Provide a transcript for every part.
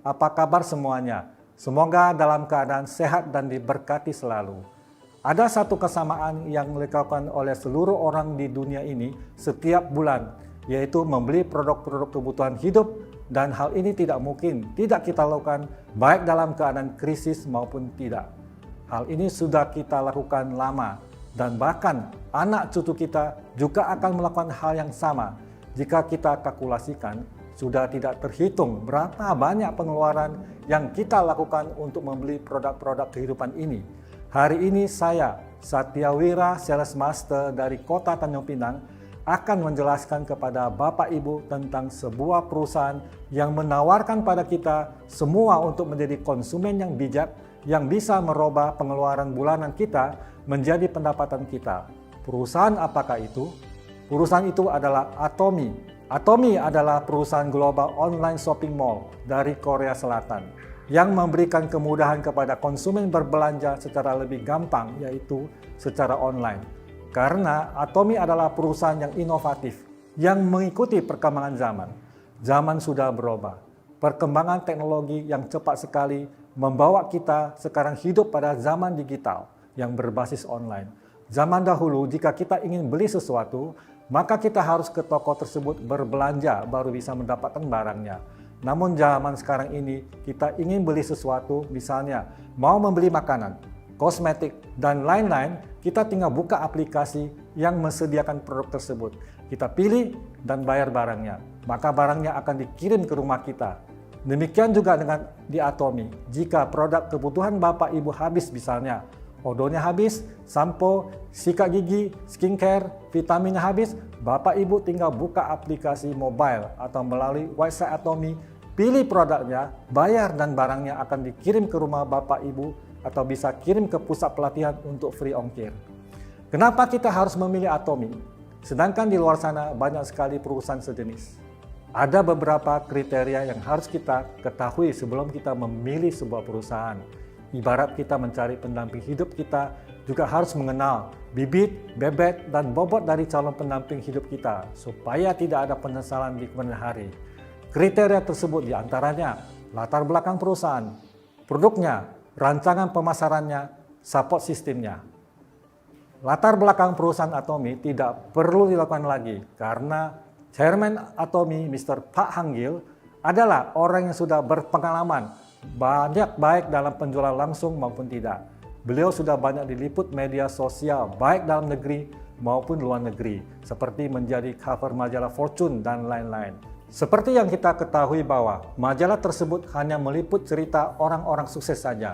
apa kabar semuanya? Semoga dalam keadaan sehat dan diberkati selalu. Ada satu kesamaan yang dilakukan oleh seluruh orang di dunia ini setiap bulan, yaitu membeli produk-produk kebutuhan hidup, dan hal ini tidak mungkin tidak kita lakukan baik dalam keadaan krisis maupun tidak. Hal ini sudah kita lakukan lama, dan bahkan anak cucu kita juga akan melakukan hal yang sama. Jika kita kalkulasikan, sudah tidak terhitung berapa banyak pengeluaran yang kita lakukan untuk membeli produk-produk kehidupan ini. Hari ini saya, Satya Wira, Sales Master dari Kota Tanjung Pinang, akan menjelaskan kepada Bapak Ibu tentang sebuah perusahaan yang menawarkan pada kita semua untuk menjadi konsumen yang bijak, yang bisa merubah pengeluaran bulanan kita menjadi pendapatan kita. Perusahaan apakah itu? Perusahaan itu adalah Atomy. Atomy adalah perusahaan global online shopping mall dari Korea Selatan yang memberikan kemudahan kepada konsumen berbelanja secara lebih gampang, yaitu secara online. Karena Atomy adalah perusahaan yang inovatif, yang mengikuti perkembangan zaman. Zaman sudah berubah. Perkembangan teknologi yang cepat sekali membawa kita sekarang hidup pada zaman digital yang berbasis online. Zaman dahulu, jika kita ingin beli sesuatu, maka kita harus ke toko tersebut berbelanja baru bisa mendapatkan barangnya. Namun zaman sekarang ini, kita ingin beli sesuatu, misalnya mau membeli makanan, kosmetik, dan lain-lain, kita tinggal buka aplikasi yang menyediakan produk tersebut. Kita pilih dan bayar barangnya, maka barangnya akan dikirim ke rumah kita. Demikian juga dengan di Atomy. Jika produk kebutuhan Bapak Ibu habis, misalnya odolnya habis, sampo, sikat gigi, skincare, vitaminnya habis, Bapak Ibu tinggal buka aplikasi mobile atau melalui website Atomy, pilih produknya, bayar, dan barangnya akan dikirim ke rumah Bapak Ibu atau bisa kirim ke pusat pelatihan untuk free ongkir. Kenapa kita harus memilih Atomy? Sedangkan di luar sana banyak sekali perusahaan sejenis. Ada beberapa kriteria yang harus kita ketahui sebelum kita memilih sebuah perusahaan. Ibarat kita mencari pendamping hidup, kita juga harus mengenal bibit, bebek, dan bobot dari calon pendamping hidup kita supaya tidak ada penyesalan di kemudian hari. Kriteria tersebut diantaranya latar belakang perusahaan, produknya, rancangan pemasarannya, support sistemnya. Latar belakang perusahaan Atomy tidak perlu dilakukan lagi karena Chairman Atomy, Mr. Pak Hang-gil, adalah orang yang sudah berpengalaman banyak baik dalam penjualan langsung maupun tidak. Beliau sudah banyak diliput media sosial baik dalam negeri maupun luar negeri, seperti menjadi cover majalah Fortune dan lain-lain. Seperti yang kita ketahui bahwa majalah tersebut hanya meliput cerita orang-orang sukses saja.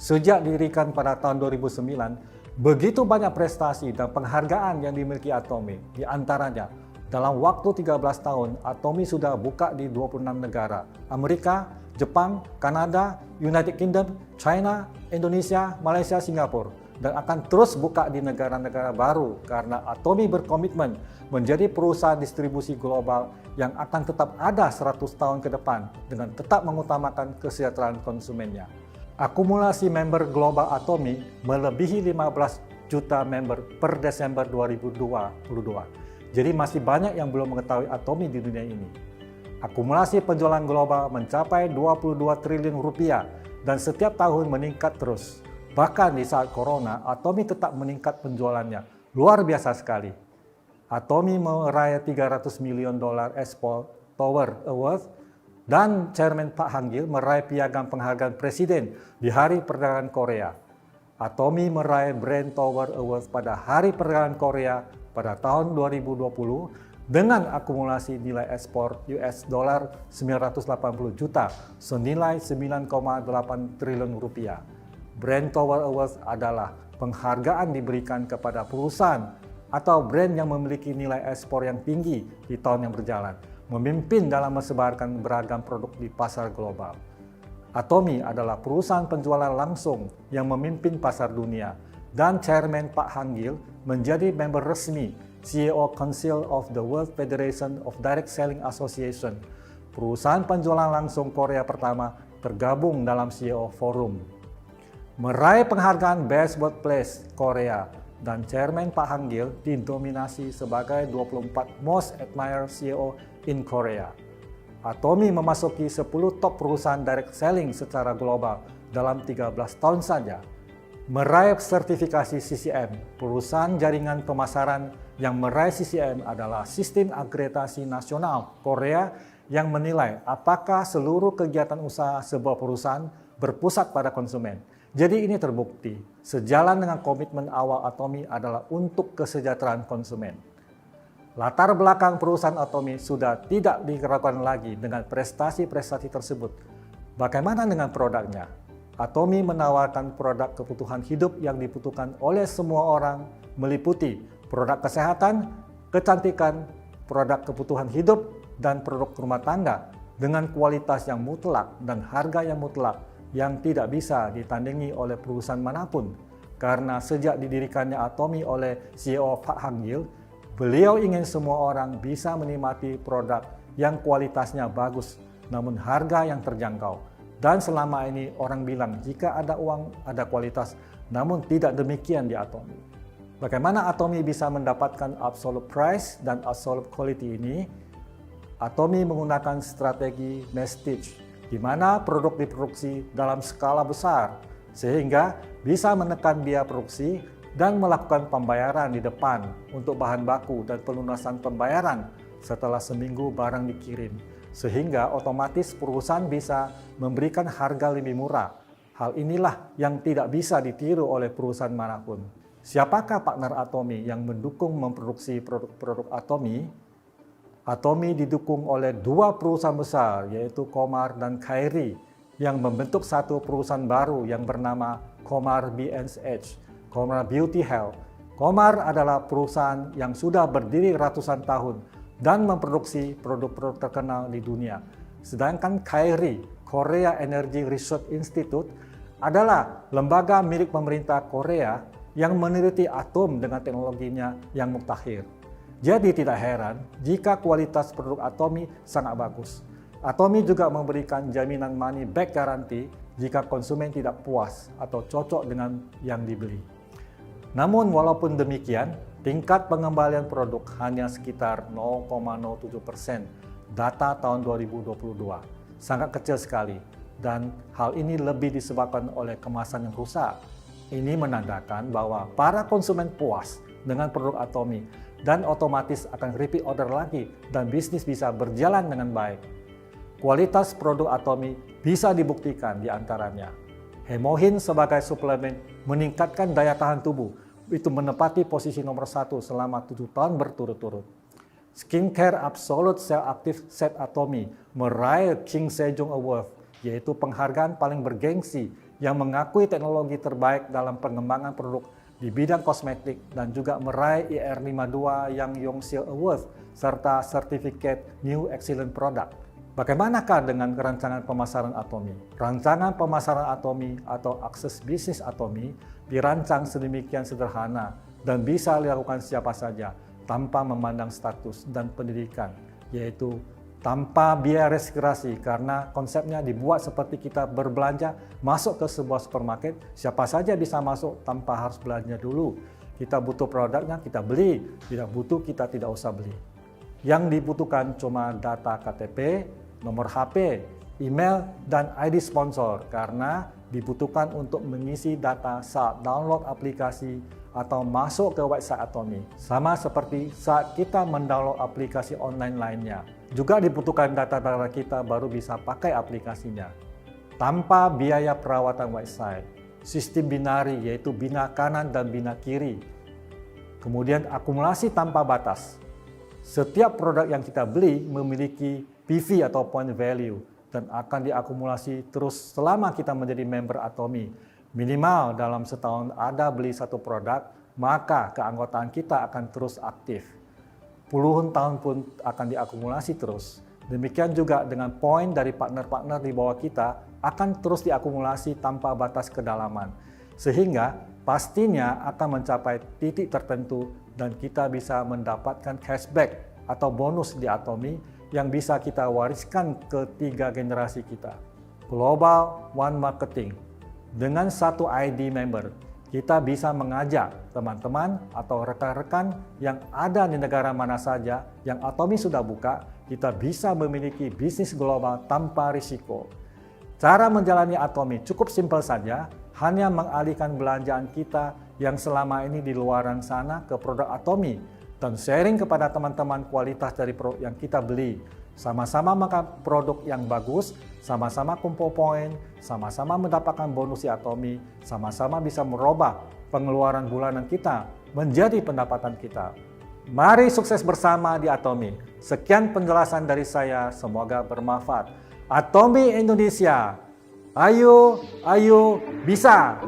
Sejak didirikan pada tahun 2009, begitu banyak prestasi dan penghargaan yang dimiliki Atomy. Di antaranya, dalam waktu 13 tahun, Atomy sudah buka di 26 negara. Amerika, Jepang, Kanada, United Kingdom, China, Indonesia, Malaysia, Singapura. Dan akan terus buka di negara-negara baru karena Atomy berkomitmen menjadi perusahaan distribusi global yang akan tetap ada 100 tahun ke depan dengan tetap mengutamakan kesejahteraan konsumennya. Akumulasi member global Atomy melebihi 15 juta member per Desember 2022. Jadi masih banyak yang belum mengetahui Atomy di dunia ini. Akumulasi penjualan global mencapai 22 triliun rupiah dan setiap tahun meningkat terus. Bahkan di saat corona, Atomy tetap meningkat penjualannya. Luar biasa sekali. Atomy meraih $300 million Export Tower Award dan Chairman Pak Hang-gil meraih piagam penghargaan Presiden di Hari Perdagangan Korea. Atomy meraih Brand Tower Award pada Hari Perdagangan Korea pada tahun 2020 dengan akumulasi nilai ekspor US dollar 980 juta senilai 9,8 triliun rupiah. Brand Tower Awards adalah penghargaan diberikan kepada perusahaan atau brand yang memiliki nilai ekspor yang tinggi di tahun yang berjalan, memimpin dalam mensebarkan beragam produk di pasar global. Atomy adalah perusahaan penjualan langsung yang memimpin pasar dunia, dan Chairman Pak Hang-gil menjadi member resmi CEO Council of the World Federation of Direct Selling Association, perusahaan penjualan langsung Korea pertama tergabung dalam CEO Forum. Meraih penghargaan Best Workplace Korea, dan Chairman Pak Hang-gil didominasi sebagai 24 Most Admired CEO in Korea. Atomi memasuki 10 top perusahaan direct selling secara global dalam 13 tahun saja. Meraih sertifikasi CCM, perusahaan jaringan pemasaran yang meraih CCM adalah Sistem Akreditasi Nasional Korea yang menilai apakah seluruh kegiatan usaha sebuah perusahaan berpusat pada konsumen. Jadi ini terbukti, sejalan dengan komitmen awal Atomi adalah untuk kesejahteraan konsumen. Latar belakang perusahaan Atomi sudah tidak diragukan lagi dengan prestasi-prestasi tersebut. Bagaimana dengan produknya? Atomi menawarkan produk kebutuhan hidup yang dibutuhkan oleh semua orang, meliputi produk kesehatan, kecantikan, produk kebutuhan hidup, dan produk rumah tangga dengan kualitas yang mutlak dan harga yang mutlak yang tidak bisa ditandingi oleh perusahaan manapun. Karena sejak didirikannya Atomi oleh CEO Pak Hang Gil, beliau ingin semua orang bisa menikmati produk yang kualitasnya bagus, namun harga yang terjangkau. Dan selama ini orang bilang jika ada uang, ada kualitas, namun tidak demikian di Atomi. Bagaimana Atomi bisa mendapatkan absolute price dan absolute quality ini? Atomi menggunakan strategi mass stage, di mana produk diproduksi dalam skala besar, sehingga bisa menekan biaya produksi dan melakukan pembayaran di depan untuk bahan baku dan pelunasan pembayaran setelah seminggu barang dikirim, sehingga otomatis perusahaan bisa memberikan harga lebih murah. Hal inilah yang tidak bisa ditiru oleh perusahaan manapun. Siapakah partner Atomi yang mendukung memproduksi produk-produk Atomi? Atomi didukung oleh dua perusahaan besar, yaitu Komar dan Kairi, yang membentuk satu perusahaan baru yang bernama Komar B&H, Komar Beauty Health. Komar adalah perusahaan yang sudah berdiri ratusan tahun dan memproduksi produk-produk terkenal di dunia. Sedangkan Kairi, Korea Energy Research Institute, adalah lembaga milik pemerintah Korea yang meneliti atom dengan teknologinya yang mutakhir. Jadi tidak heran jika kualitas produk Atomi sangat bagus. Atomi juga memberikan jaminan money back guarantee jika konsumen tidak puas atau cocok dengan yang dibeli. Namun walaupun demikian, tingkat pengembalian produk hanya sekitar 0,07%, data tahun 2022. Sangat kecil sekali, dan hal ini lebih disebabkan oleh kemasan yang rusak. Ini menandakan bahwa para konsumen puas dengan produk Atomi dan otomatis akan repeat order lagi dan bisnis bisa berjalan dengan baik. Kualitas produk Atomi bisa dibuktikan di antaranya. Hemohin sebagai suplemen meningkatkan daya tahan tubuh, itu menempati posisi nomor 1 selama 7 tahun berturut-turut. Skincare Absolute Cell Active Set Atomi meraih King Sejong Award, yaitu penghargaan paling bergengsi yang mengakui teknologi terbaik dalam pengembangan produk di bidang kosmetik dan juga meraih IR52 Yang Yongsil Award serta Certificate New Excellent Product. Bagaimanakah dengan rancangan pemasaran Atomi? Rancangan pemasaran Atomi atau akses bisnis Atomi dirancang sedemikian sederhana dan bisa dilakukan siapa saja tanpa memandang status dan pendidikan, yaitu tanpa biaya registrasi, karena konsepnya dibuat seperti kita berbelanja masuk ke sebuah supermarket, siapa saja bisa masuk tanpa harus belanja dulu. Kita butuh produknya, kita beli. Tidak butuh, kita tidak usah beli. Yang dibutuhkan cuma data KTP, nomor HP, email, dan ID sponsor, karena dibutuhkan untuk mengisi data saat download aplikasi atau masuk ke website Atomi. Sama seperti saat kita mendownload aplikasi online lainnya. Juga dibutuhkan data-data kita baru bisa pakai aplikasinya. Tanpa biaya perawatan website, sistem binari yaitu bina kanan dan bina kiri. Kemudian akumulasi tanpa batas. Setiap produk yang kita beli memiliki PV atau point value dan akan diakumulasi terus selama kita menjadi member Atomi. Minimal dalam setahun ada beli satu produk, maka keanggotaan kita akan terus aktif. Puluhan tahun pun akan diakumulasi terus. Demikian juga dengan poin dari partner-partner di bawah kita akan terus diakumulasi tanpa batas kedalaman. Sehingga pastinya akan mencapai titik tertentu dan kita bisa mendapatkan cashback atau bonus di Atomi yang bisa kita wariskan ke 3 generasi kita. Global One Marketing. Dengan satu ID member, kita bisa mengajak teman-teman atau rekan-rekan yang ada di negara mana saja yang Atomy sudah buka, kita bisa memiliki bisnis global tanpa risiko. Cara menjalani Atomy cukup simpel saja, hanya mengalihkan belanjaan kita yang selama ini di luaran sana ke produk Atomy dan sharing kepada teman-teman kualitas dari produk yang kita beli. Sama-sama makan produk yang bagus, sama-sama kumpul poin, sama-sama mendapatkan bonus di Atomy, sama-sama bisa merubah pengeluaran bulanan kita menjadi pendapatan kita. Mari sukses bersama di Atomy. Sekian penjelasan dari saya, semoga bermanfaat. Atomy Indonesia, ayo bisa!